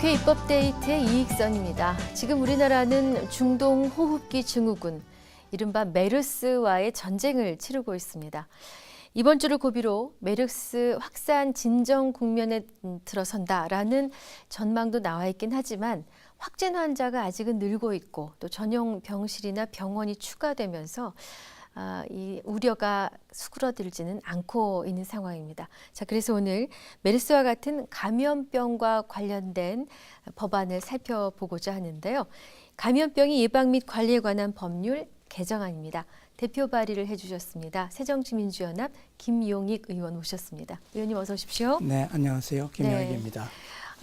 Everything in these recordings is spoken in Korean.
국회 입법 데이트의 이익선입니다. 지금 우리나라는 중동 호흡기 증후군, 이른바 메르스와의 전쟁을 치르고 있습니다. 이번 주를 고비로 메르스 확산 진정 국면에 들어선다라는 전망도 나와 있긴 하지만 확진 환자가 아직은 늘고 있고 또 전용 병실이나 병원이 추가되면서 이 우려가 수그러들지는 않고 있는 상황입니다. 자, 그래서 오늘 메르스와 같은 감염병과 관련된 법안을 살펴보고자 하는데요. 감염병의 예방 및 관리에 관한 법률 개정안입니다. 대표 발의를 해주셨습니다. 새정치민주연합 김용익 의원 오셨습니다. 의원님 어서 오십시오. 네, 안녕하세요. 김용익입니다.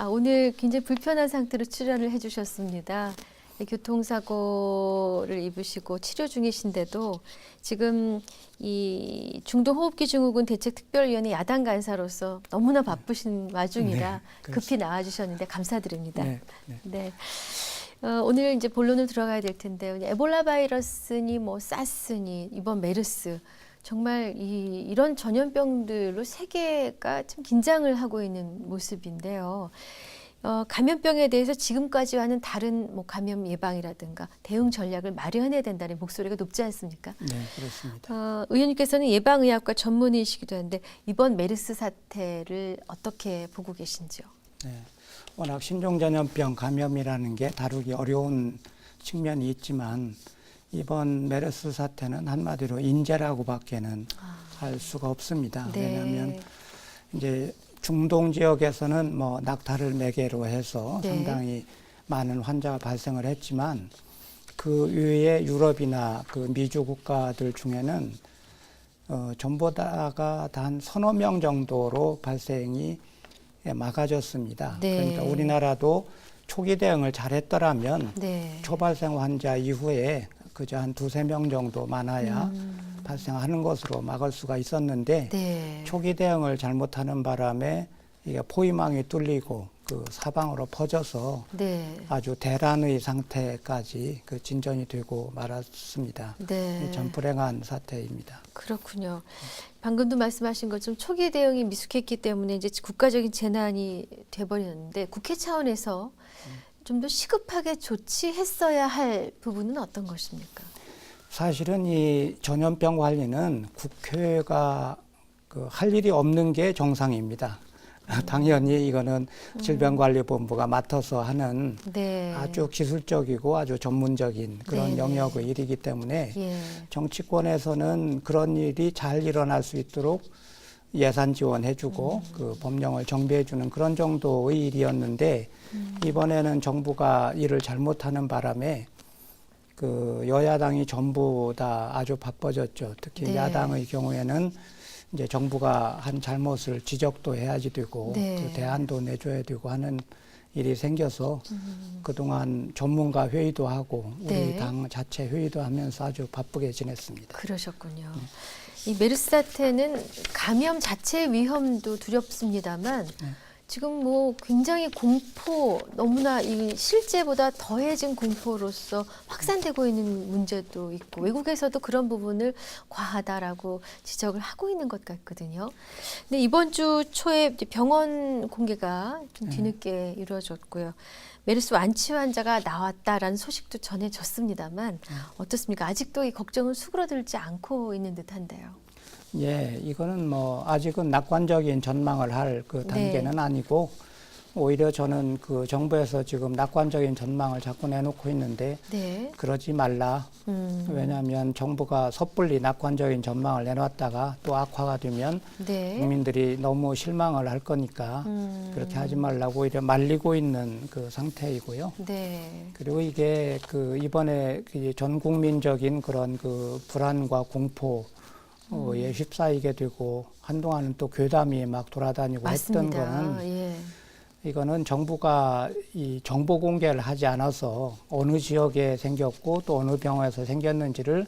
오늘 굉장히 불편한 상태로 출연을 해주셨습니다. 교통사고를 입으시고 치료 중이신데도 지금 이 중동호흡기 증후군 대책특별위원회 야당 간사로서 너무나 바쁘신 와중이라 급히 나와주셨는데 감사드립니다. 네. 오늘 이제 본론을 들어가야 될 텐데요. 에볼라 바이러스니 뭐 사스니 이번 메르스 정말 이런 전염병들로 세계가 좀 긴장을 하고 있는 모습인데요. 감염병에 대해서 지금까지와는 다른 뭐 감염 예방이라든가 대응 전략을 마련해야 된다는 목소리가 높지 않습니까? 네, 그렇습니다. 의원님께서는 예방의학과 전문의이시기도 한데 이번 메르스 사태를 어떻게 보고 계신지요? 네, 워낙 신종전염병 감염이라는 게 다루기 어려운 측면이 있지만 이번 메르스 사태는 한마디로 인재라고밖에는 할 수가 없습니다. 네. 왜냐하면 이제 중동 지역에서는 뭐 낙타를 매개로 해서 상당히 많은 환자가 발생을 했지만 그 외에 유럽이나 그 미주 국가들 중에는 전부 다가 단 서너 명 정도로 발생이 막아졌습니다. 그러니까 우리나라도 초기 대응을 잘했더라면 초발생 환자 이후에 그저 한 두세 명 정도 많아야 발생하는 것으로 막을 수가 있었는데 초기 대응을 잘못하는 바람에 이게 포위망이 뚫리고 그 사방으로 퍼져서 아주 대란의 상태까지 그 진전이 되고 말았습니다. 참 불행한 사태입니다. 그렇군요. 방금도 말씀하신 것처럼 초기 대응이 미숙했기 때문에 이제 국가적인 재난이 돼버렸는데 국회 차원에서 좀 더 시급하게 조치했어야 할 부분은 어떤 것입니까? 사실은 이 전염병 관리는 국회가 할 일이 없는 게 정상입니다. 당연히 이거는 질병관리본부가 맡아서 하는 아주 기술적이고 아주 전문적인 그런 영역의 일이기 때문에 정치권에서는 그런 일이 잘 일어날 수 있도록 예산 지원해주고 그 법령을 정비해주는 그런 정도의 일이었는데 이번에는 정부가 일을 잘못하는 바람에 그 여야당이 전부 다 아주 바빠졌죠. 특히 야당의 경우에는 이제 정부가 한 잘못을 지적도 해야지 되고 그 대안도 내줘야 되고 하는 일이 생겨서 그동안 전문가 회의도 하고 우리 당 자체 회의도 하면서 아주 바쁘게 지냈습니다. 그러셨군요. 이 메르스 사태는 감염 자체의 위험도 두렵습니다만 지금 뭐 굉장히 공포, 너무나 이 실제보다 더해진 공포로서 확산되고 있는 문제도 있고 외국에서도 그런 부분을 과하다라고 지적을 하고 있는 것 같거든요. 근데 이번 주 초에 병원 공개가 좀 뒤늦게 이루어졌고요. 메르스 완치 환자가 나왔다라는 소식도 전해졌습니다만 어떻습니까? 아직도 이 걱정은 수그러들지 않고 있는 듯한데요. 예, 이거는 뭐 아직은 낙관적인 전망을 할 그 단계는 아니고 오히려 저는 그 정부에서 지금 낙관적인 전망을 자꾸 내놓고 있는데 그러지 말라. 왜냐하면 정부가 섣불리 낙관적인 전망을 내놨다가 또 악화가 되면 국민들이 너무 실망을 할 거니까 그렇게 하지 말라고 오히려 말리고 있는 그 상태이고요. 그리고 이게 그 이번에 그 전 국민적인 그런 그 불안과 공포 예, 휩싸이게 되고 한동안은 또 괴담이 막 돌아다니고 했던 거는 이거는 정부가 이 정보 공개를 하지 않아서 어느 지역에 생겼고 또 어느 병원에서 생겼는지를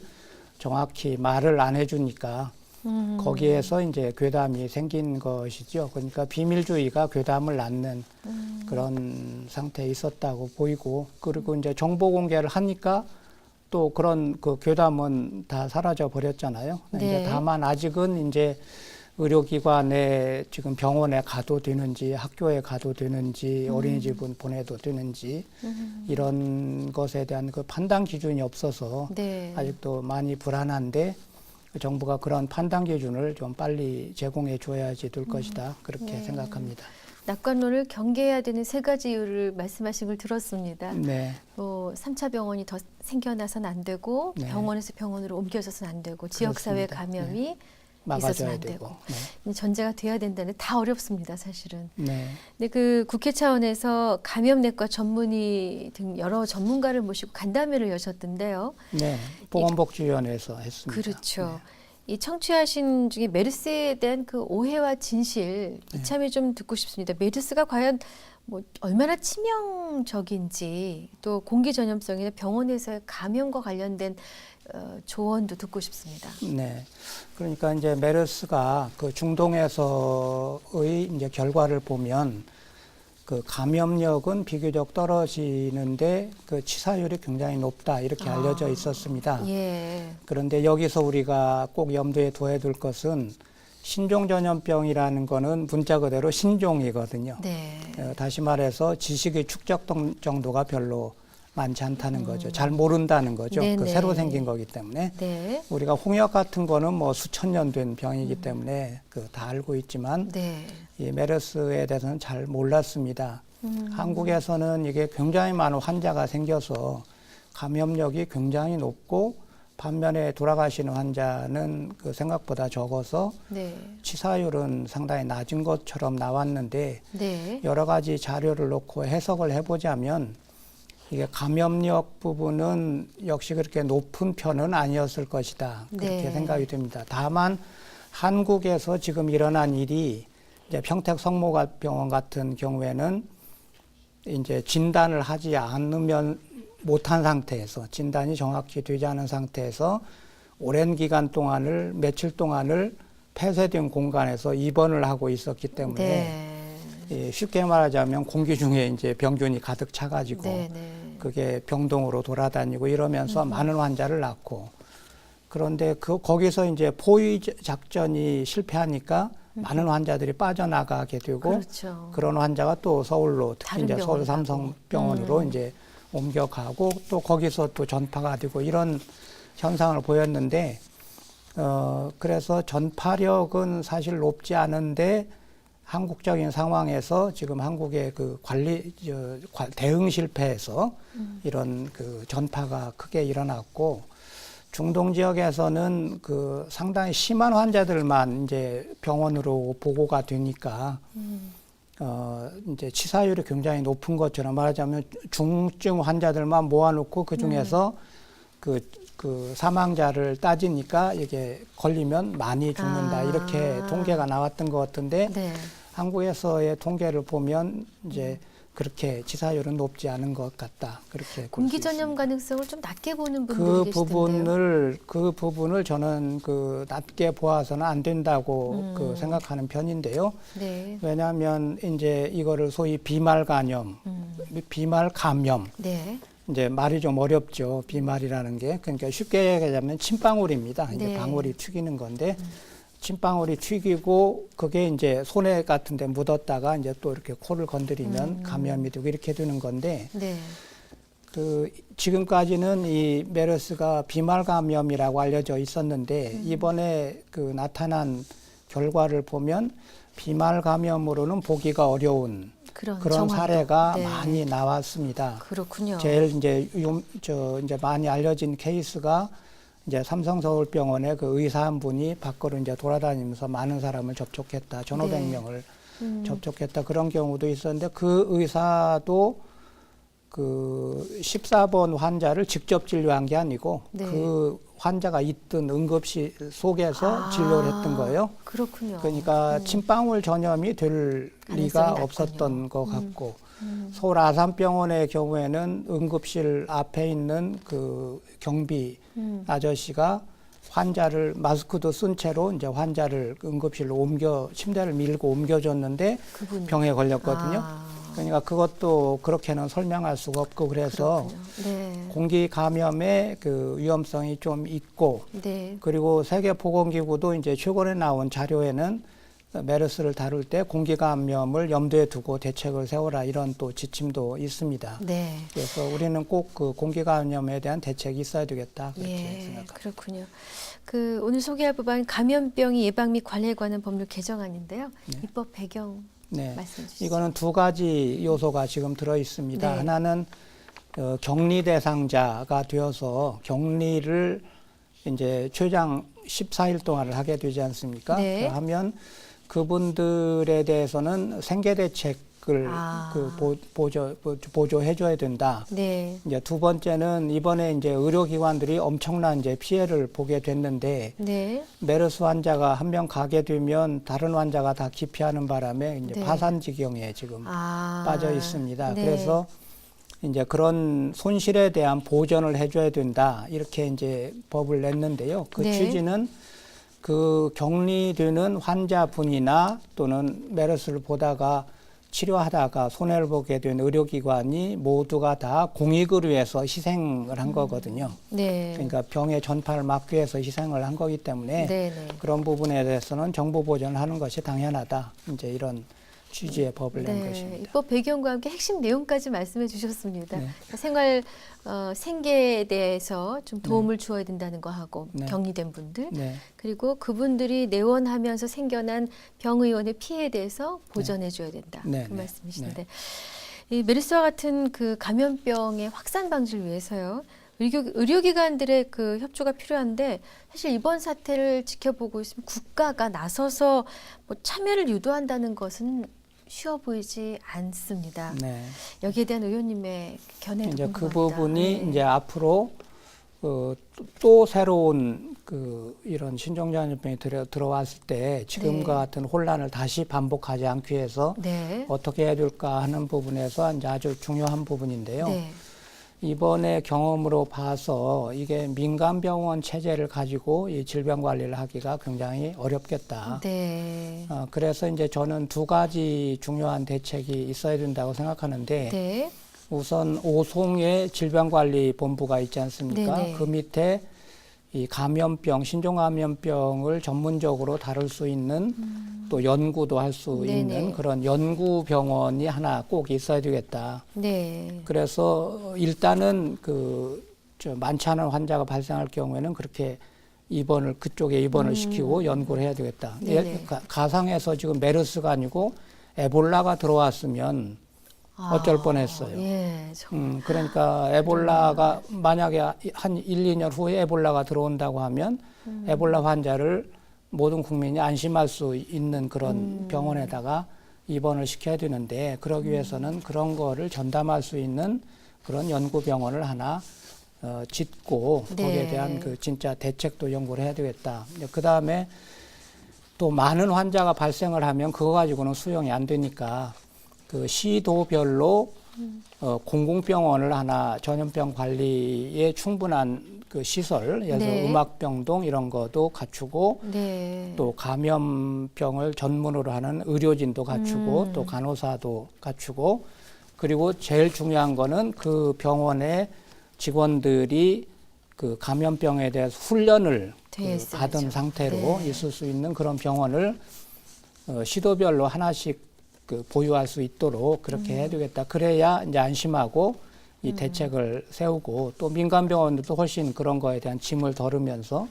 정확히 말을 안 해주니까 거기에서 이제 괴담이 생긴 것이죠. 그러니까 비밀주의가 괴담을 낳는 그런 상태에 있었다고 보이고 그리고 이제 정보 공개를 하니까 또 그런 그 괴담은 다 사라져 버렸잖아요. 이제 다만 아직은 이제 의료기관에 지금 병원에 가도 되는지 학교에 가도 되는지 어린이집은 보내도 되는지 이런 것에 대한 그 판단 기준이 없어서 네. 아직도 많이 불안한데 정부가 그런 판단 기준을 좀 빨리 제공해 줘야지 될 것이다. 그렇게 네. 생각합니다. 낙관론을 경계해야 되는 세 가지 이유를 말씀하신 걸 들었습니다. 네. 3차 병원이 더 생겨나서는 안 되고 네. 병원에서 병원으로 옮겨져서는 안 되고 지역사회 그렇습니다. 감염이 네. 있어서는 막아줘야 안 되고 네. 전제가 돼야 된다는 다 어렵습니다, 사실은. 네. 근데 그 국회 차원에서 감염내과 전문의 등 여러 전문가를 모시고 간담회를 여셨던데요. 네. 보건복지위원회에서 했습니다. 그렇죠. 이 청취하신 중에 메르스에 대한 그 오해와 진실 이참에 좀 듣고 싶습니다. 메르스가 과연 뭐 얼마나 치명적인지 또 공기 전염성이나 병원에서의 감염과 관련된 조언도 듣고 싶습니다. 네. 그러니까 이제 메르스가 그 중동에서의 이제 결과를 보면 그 감염력은 비교적 떨어지는데 그 치사율이 굉장히 높다 이렇게 알려져 있었습니다. 예. 그런데 여기서 우리가 꼭 염두에 둬야 될 것은 신종 전염병이라는 거는 문자 그대로 신종이거든요. 네. 다시 말해서 지식의 축적 정도가 별로 많지 않다는 거죠. 잘 모른다는 거죠. 그 새로 생긴 거기 때문에. 네. 우리가 홍역 같은 거는 뭐 수천 년 된 병이기 때문에 그 다 알고 있지만 네. 이 메르스에 대해서는 잘 몰랐습니다. 한국에서는 이게 굉장히 많은 환자가 생겨서 감염력이 굉장히 높고 반면에 돌아가시는 환자는 그 생각보다 적어서 네. 치사율은 상당히 낮은 것처럼 나왔는데 네. 여러 가지 자료를 놓고 해석을 해보자면 이게 감염력 부분은 역시 그렇게 높은 편은 아니었을 것이다. 그렇게 네. 생각이 됩니다. 다만 한국에서 지금 일어난 일이 이제 평택 성모병원 같은 경우에는 이제 진단을 하지 않으면 못한 상태에서 진단이 정확히 되지 않은 상태에서 오랜 기간 동안을 며칠 동안을 폐쇄된 공간에서 입원을 하고 있었기 때문에 쉽게 말하자면 공기 중에 이제 병균이 가득 차가지고 그게 병동으로 돌아다니고 이러면서 많은 환자를 낳고 그런데 거기서 이제 포위 작전이 실패하니까 많은 환자들이 빠져나가게 되고 그렇죠. 그런 환자가 또 서울로 특히 이제 서울 삼성병원으로 이제 옮겨가고 또 거기서 또 전파가 되고 이런 현상을 보였는데 그래서 전파력은 사실 높지 않은데 한국적인 상황에서 지금 한국의 그 대응 실패에서 이런 그 전파가 크게 일어났고 중동 지역에서는 그 상당히 심한 환자들만 이제 병원으로 보고가 되니까 이제 치사율이 굉장히 높은 것처럼 말하자면 중증 환자들만 모아놓고 그 중에서 그 사망자를 따지니까 이게 걸리면 많이 죽는다 이렇게 통계가 나왔던 것 같은데 한국에서의 통계를 보면 이제 그렇게 치사율은 높지 않은 것 같다. 그렇게 공기 전염 가능성을 좀 낮게 보는 분들이 계시던데요. 그 부분을 저는 그 낮게 보아서는 안 된다고 그 생각하는 편인데요. 네. 왜냐하면 이제 이거를 소위 비말 감염, 네. 이제 말이 좀 어렵죠. 비말이라는 게 그러니까 쉽게 얘기하자면 침방울입니다. 이제 방울이 튀기는 건데. 침방울이 튀기고 그게 이제 손에 같은 데 묻었다가 이제 또 이렇게 코를 건드리면 감염이 되고 이렇게 되는 건데 그 지금까지는 이 메르스가 비말 감염이라고 알려져 있었는데 이번에 그 나타난 결과를 보면 비말 감염으로는 보기가 어려운 그런 사례가 많이 나왔습니다. 그렇군요. 제일 이제 이제 많이 알려진 케이스가 이제 삼성서울병원의 그 의사 한 분이 밖으로 이제 돌아다니면서 많은 사람을 접촉했다. 1,500명을 접촉했다. 그런 경우도 있었는데 그 의사도 그 14번 환자를 직접 진료한 게 아니고 그 환자가 있던 응급실 속에서 진료를 했던 거예요. 그렇군요. 그러니까 침방울 전염이 될 리가 없었던 것 같고 서울 아산병원의 경우에는 응급실 앞에 있는 그 경비 아저씨가 환자를 마스크도 쓴 채로 이제 환자를 응급실로 침대를 밀고 옮겨줬는데 병에 걸렸거든요. 그러니까 그것도 그렇게는 설명할 수가 없고 그래서 공기 감염의 그 위험성이 좀 있고, 네. 그리고 세계보건기구도 이제 최근에 나온 자료에는 메르스를 다룰 때 공기 감염을 염두에 두고 대책을 세워라 이런 또 지침도 있습니다. 네. 그래서 우리는 꼭 그 공기 감염에 대한 대책이 있어야 되겠다 그렇게 예, 생각합니다. 그렇군요. 그 오늘 소개할 법안 감염병이 예방 및 관리에 관한 법률 개정안인데요. 네. 입법 배경 네, 말씀해 주시죠. 이거는 두 가지 요소가 지금 들어 있습니다. 네. 하나는 격리 대상자가 되어서 격리를 이제 최장 14일 동안을 하게 되지 않습니까? 네. 하면 그분들에 대해서는 생계 대책을 보조해줘야 된다. 네. 이제 두 번째는 이번에 이제 의료기관들이 엄청난 이제 피해를 보게 됐는데 네. 메르스 환자가 한 명 가게 되면 다른 환자가 다 기피하는 바람에 이제 네. 파산지경에 지금 빠져 있습니다. 네. 그래서 이제 그런 손실에 대한 보전을 해줘야 된다 이렇게 이제 법을 냈는데요. 그 네. 취지는 그 격리되는 환자분이나 또는 메르스를 보다가 치료하다가 손해를 보게 된 의료기관이 모두가 다 공익을 위해서 희생을 한 거거든요. 네. 그러니까 병의 전파를 막기 위해서 희생을 한 거기 때문에 네, 네. 그런 부분에 대해서는 정보 보전을 하는 것이 당연하다. 이제 이런 취지의 법을 낸 것입니다. 입법 배경과 함께 핵심 내용까지 말씀해 주셨습니다. 네. 생활 생계에 대해서 좀 도움을 주어야 된다는 거 하고 네. 격리된 분들 네. 그리고 그분들이 내원하면서 생겨난 병의원의 피해에 대해서 보전해 줘야 된다. 네. 그 네. 말씀이신데 이 메르스와 같은 그 감염병의 확산 방지를 위해서요. 의료기관들의 그 협조가 필요한데 사실 이번 사태를 지켜보고 있으면 국가가 나서서 뭐 참여를 유도한다는 것은 쉬워 보이지 않습니다. 네. 여기에 대한 의원님의 견해도 이제 그 궁금합니다. 부분이 네. 이제 앞으로 또 새로운 그 이런 신종장염병이 들어왔을 때 지금과 네. 같은 혼란을 다시 반복하지 않기 위해서 네. 어떻게 해야 될까 하는 부분에서 이제 아주 중요한 부분인데요. 네. 이번에 경험으로 봐서 이게 민간병원 체제를 가지고 이 질병 관리를 하기가 굉장히 어렵겠다. 네. 그래서 이제 저는 두 가지 중요한 대책이 있어야 된다고 생각하는데 네. 우선 오송의 질병관리본부가 있지 않습니까? 네네. 그 밑에 이 감염병, 신종감염병을 전문적으로 다룰 수 있는 또 연구도 할 수 네네. 있는 그런 연구병원이 하나 꼭 있어야 되겠다. 네. 그래서 일단은 많지 않은 환자가 발생할 경우에는 그렇게 그쪽에 입원을 시키고 연구를 해야 되겠다. 네네. 가상에서 지금 메르스가 아니고 에볼라가 들어왔으면 어쩔 뻔했어요. 예, 그러니까 에볼라가 만약에 한 1, 2년 후에 에볼라가 들어온다고 하면 에볼라 환자를 모든 국민이 안심할 수 있는 그런 병원에다가 입원을 시켜야 되는데 그러기 위해서는 그런 거를 전담할 수 있는 그런 연구병원을 하나 짓고 네. 거기에 대한 그 진짜 대책도 연구를 해야 되겠다. 그 다음에 또 많은 환자가 발생을 하면 그거 가지고는 수용이 안 되니까 그 시도별로 공공병원을 하나 전염병 관리에 충분한 그 시설, 예를 들어 네. 음악병동 이런 것도 갖추고 네. 또 감염병을 전문으로 하는 의료진도 갖추고 또 간호사도 갖추고 그리고 제일 중요한 거는 그 병원의 직원들이 그 감염병에 대해서 훈련을 받은 상태로 네. 있을 수 있는 그런 병원을 시도별로 하나씩 보유할 수 있도록 그렇게 해야 되겠다. 그래야 이제 안심하고 이 대책을 세우고 또 민간병원들도 훨씬 그런 거에 대한 짐을 덜으면서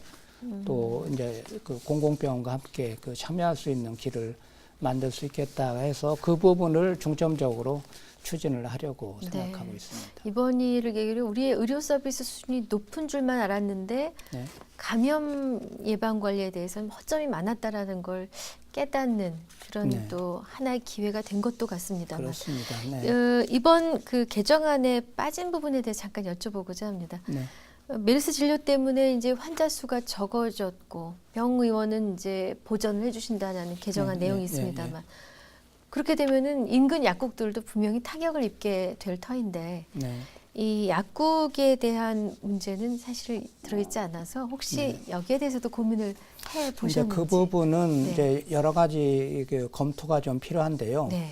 또 이제 그 공공병원과 함께 참여할 수 있는 길을 만들 수 있겠다 해서 그 부분을 중점적으로 추진을 하려고 생각하고 네. 있습니다. 이번 일을 계기로 우리의 의료 서비스 수준이 높은 줄만 알았는데 네. 감염 예방 관리에 대해서는 허점이 많았다라는 걸 깨닫는 그런 네. 또 하나의 기회가 된 것도 같습니다만 그렇습니다. 네. 이번 그 개정안에 빠진 부분에 대해 잠깐 여쭤보고자 합니다. 네. 메르스 진료 때문에 이제 환자 수가 적어졌고 병의원은 이제 보전을 해주신다는 개정안 네, 내용이 네, 있습니다만 그렇게 되면은 인근 약국들도 분명히 타격을 입게 될 터인데 네. 이 약국에 대한 문제는 사실 들어있지 않아서 혹시 여기에 대해서도 고민을 해 이제 보셨는지. 그 부분은 네. 이제 여러 가지 검토가 좀 필요한데요. 네.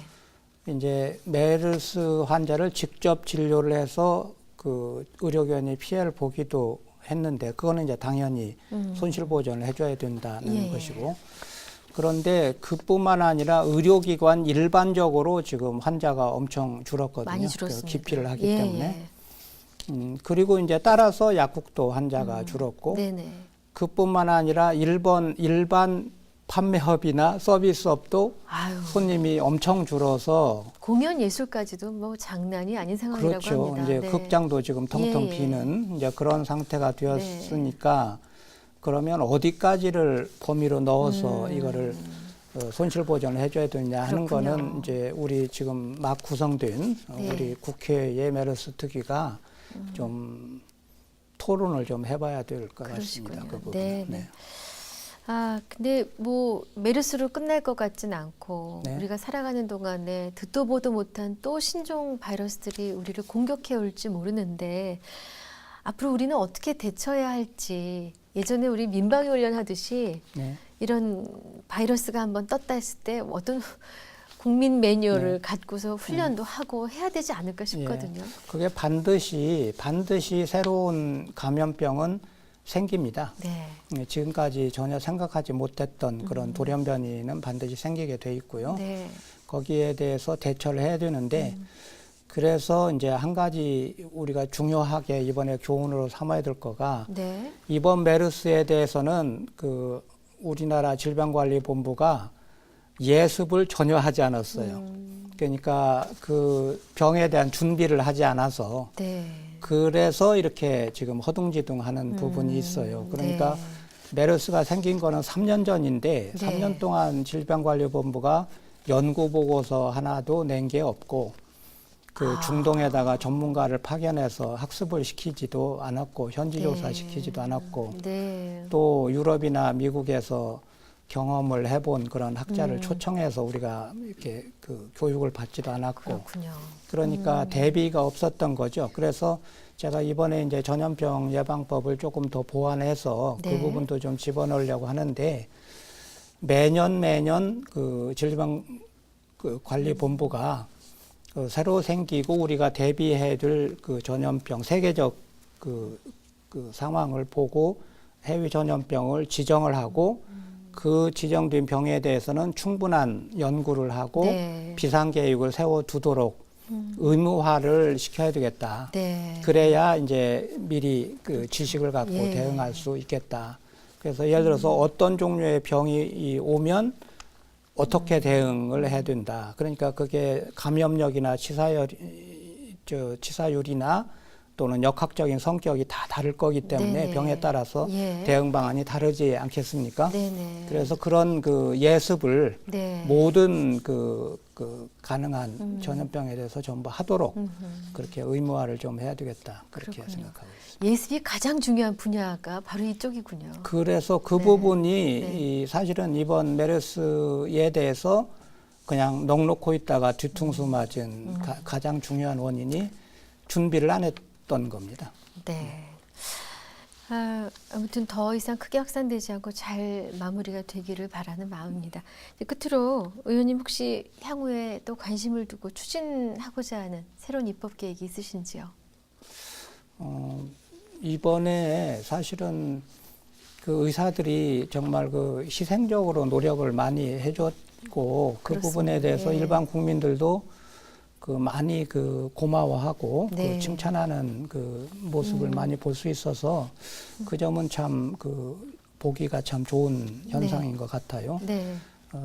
이제 메르스 환자를 직접 진료를 해서 그 의료기관이 피해를 보기도 했는데 그거는 이제 당연히 손실 보전을 해줘야 된다는 예. 것이고 그런데 그뿐만 아니라 의료기관 일반적으로 지금 환자가 엄청 줄었거든요. 많이 그 줄었습니다. 기피를 하기 예, 때문에 그리고 이제 따라서 약국도 환자가 줄었고 네네. 그뿐만 아니라 일반 판매업이나 서비스업도 아유, 손님이 엄청 줄어서 공연 예술까지도 뭐 장난이 아닌 상황이라고 그렇죠. 합니다. 이제 네. 극장도 지금 텅텅 예, 예. 비는 이제 그런 상태가 되었으니까 그러면 어디까지를 범위로 넣어서 이거를 손실 보전을 해줘야 되느냐 하는 그렇군요. 거는 이제 우리 지금 막 구성된 네. 우리 국회의 메르스 특위가 좀 토론을 좀 해봐야 될 것 같습니다. 그러시군요. 그 부분. 네, 네. 아, 근데 뭐 메르스로 끝날 것 같진 않고 네. 우리가 살아가는 동안에 듣도 보도 못한 또 신종 바이러스들이 우리를 공격해 올지 모르는데 앞으로 우리는 어떻게 대처해야 할지 예전에 우리 민방위 훈련 하듯이 네. 이런 바이러스가 한번 떴다 했을 때 어떤 국민 매뉴얼을 갖고서 훈련도 하고 해야 되지 않을까 싶거든요. 그게 반드시 새로운 감염병은 생깁니다. 네. 지금까지 전혀 생각하지 못했던 그런 돌연변이는 반드시 생기게 돼 있고요. 네. 거기에 대해서 대처를 해야 되는데 그래서 이제 한 가지 우리가 중요하게 이번에 교훈으로 삼아야 될 거가 네. 이번 메르스에 대해서는 그 우리나라 질병관리본부가 예습을 전혀 하지 않았어요. 그러니까 그 병에 대한 준비를 하지 않아서 네. 그래서 이렇게 지금 허둥지둥하는 부분이 있어요. 그러니까 메르스가 생긴 거는 3년 전인데 네. 3년 동안 질병관리본부가 연구 보고서 하나도 낸 게 없고 그 중동에다가 전문가를 파견해서 학습을 시키지도 않았고 현지 조사 시키지도 않았고 네. 또 유럽이나 미국에서 경험을 해본 그런 학자를 초청해서 우리가 이렇게 그 교육을 받지도 않았고 그렇군요. 그러니까 대비가 없었던 거죠. 그래서 제가 이번에 이제 전염병 예방법을 조금 더 보완해서 네. 그 부분도 좀 집어넣으려고 하는데 매년 그 질병 그 관리본부가 그 새로 생기고 우리가 대비해야 될 그 전염병 세계적 그 상황을 보고 해외 전염병을 지정을 하고 그 지정된 병에 대해서는 충분한 연구를 하고 네. 비상계획을 세워두도록 의무화를 시켜야 되겠다. 네. 그래야 이제 미리 그 지식을 갖고 예. 대응할 수 있겠다. 그래서 예를 들어서 어떤 종류의 병이 오면 어떻게 대응을 해야 된다. 그러니까 그게 감염력이나 치사율이나 또는 역학적인 성격이 다 다를 거기 때문에 네네. 병에 따라서 예. 대응 방안이 다르지 않겠습니까? 네네. 그래서 그런 그 예습을 네. 모든 그 가능한 전염병에 대해서 전부 하도록 그렇게 의무화를 좀 해야 되겠다. 그렇게 그렇군요. 생각하고 있습니다. 예습이 가장 중요한 분야가 바로 이쪽이군요. 그래서 그 네. 부분이 사실은 이번 메르스에 대해서 그냥 넋놓고 있다가 뒤통수 맞은 가장 중요한 원인이 준비를 안 했던 겁니다. 네. 아무튼 더 이상 크게 확산되지 않고 잘 마무리가 되기를 바라는 마음입니다. 이제 끝으로 의원님 혹시 향후에 또 관심을 두고 추진하고자 하는 새로운 입법 계획이 있으신지요? 이번에 사실은 그 의사들이 정말 그 희생적으로 노력을 많이 해줬고 그 그렇습니다. 부분에 대해서 예. 일반 국민들도 그 많이 그 고마워하고 네. 그 칭찬하는 그 모습을 많이 볼 수 있어서 그 점은 참 그 보기가 참 좋은 현상인 것 같아요. 네.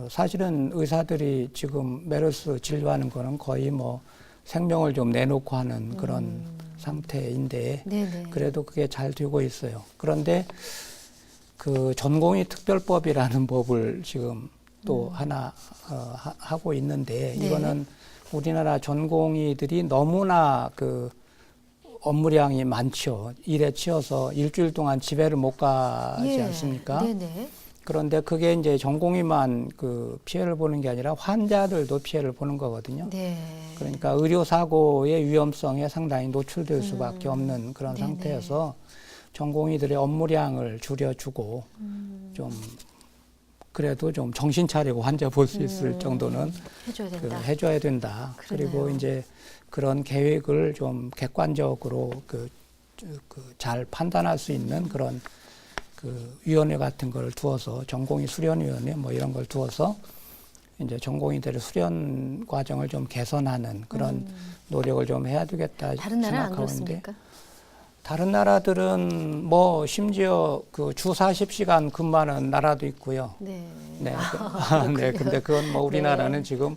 사실은 의사들이 지금 메르스 진료하는 거는 거의 뭐 생명을 좀 내놓고 하는 그런 상태인데 네네. 그래도 그게 잘 되고 있어요. 그런데 그 전공의 특별법이라는 법을 지금 또 하나 하고 있는데 네. 이거는 우리나라 전공의들이 너무나 그 업무량이 많죠. 일에 치여서 일주일 동안 집에를 못 가지 않습니까? 네네. 그런데 그게 이제 전공의만 그 피해를 보는 게 아니라 환자들도 피해를 보는 거거든요. 네. 그러니까 의료사고의 위험성에 상당히 노출될 수밖에 없는 그런 네네. 상태여서 전공의들의 업무량을 줄여주고 좀 그래도 좀 정신 차리고 환자 볼 수 있을 정도는 해줘야 된다. 해줘야 된다. 그러네요. 그리고 이제 그런 계획을 좀 객관적으로 잘 판단할 수 있는 그런 위원회 같은 걸 두어서 전공의 수련위원회 뭐 이런 걸 두어서 이제 전공의들의 수련 과정을 좀 개선하는 그런 노력을 좀 해야 되겠다 다른 나라 안 생각하고 있는데 그렇습니까? 다른 나라들은 뭐 심지어 주 40시간 근무하는 나라도 있고요. 네. 네. 그렇군요. 네. 근데 그건 뭐 우리나라는 네. 지금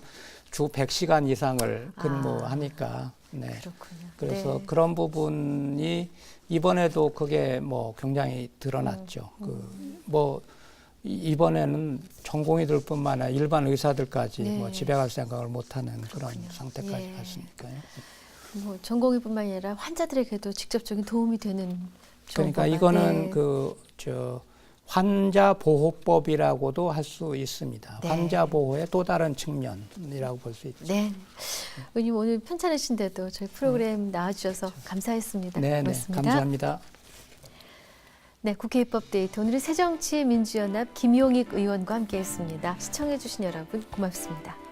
주 100시간 이상을 근무하니까. 네. 그렇군요. 그래서 네. 그런 부분이 이번에도 그게 뭐 굉장히 드러났죠. 뭐 이번에는 전공의들뿐만 아니라 일반 의사들까지 네. 뭐 집에 갈 생각을 못하는 그런 그렇군요. 상태까지 예. 갔으니까요. 뭐 전공의뿐만 아니라 환자들에게도 직접적인 도움이 되는 그러니까 정보가, 이거는 네. 환자 보호법이라고도 할 수 있습니다. 네. 환자 보호의 또 다른 측면이라고 볼 수 있죠. 네. 의원님 오늘 편찮으신데도 저희 프로그램 나와주셔서 감사했습니다. 네, 네, 고맙습니다. 감사합니다. 네, 국회 입법데이트 오늘은 새정치민주연합 김용익 의원과 함께했습니다. 시청해주신 여러분 고맙습니다.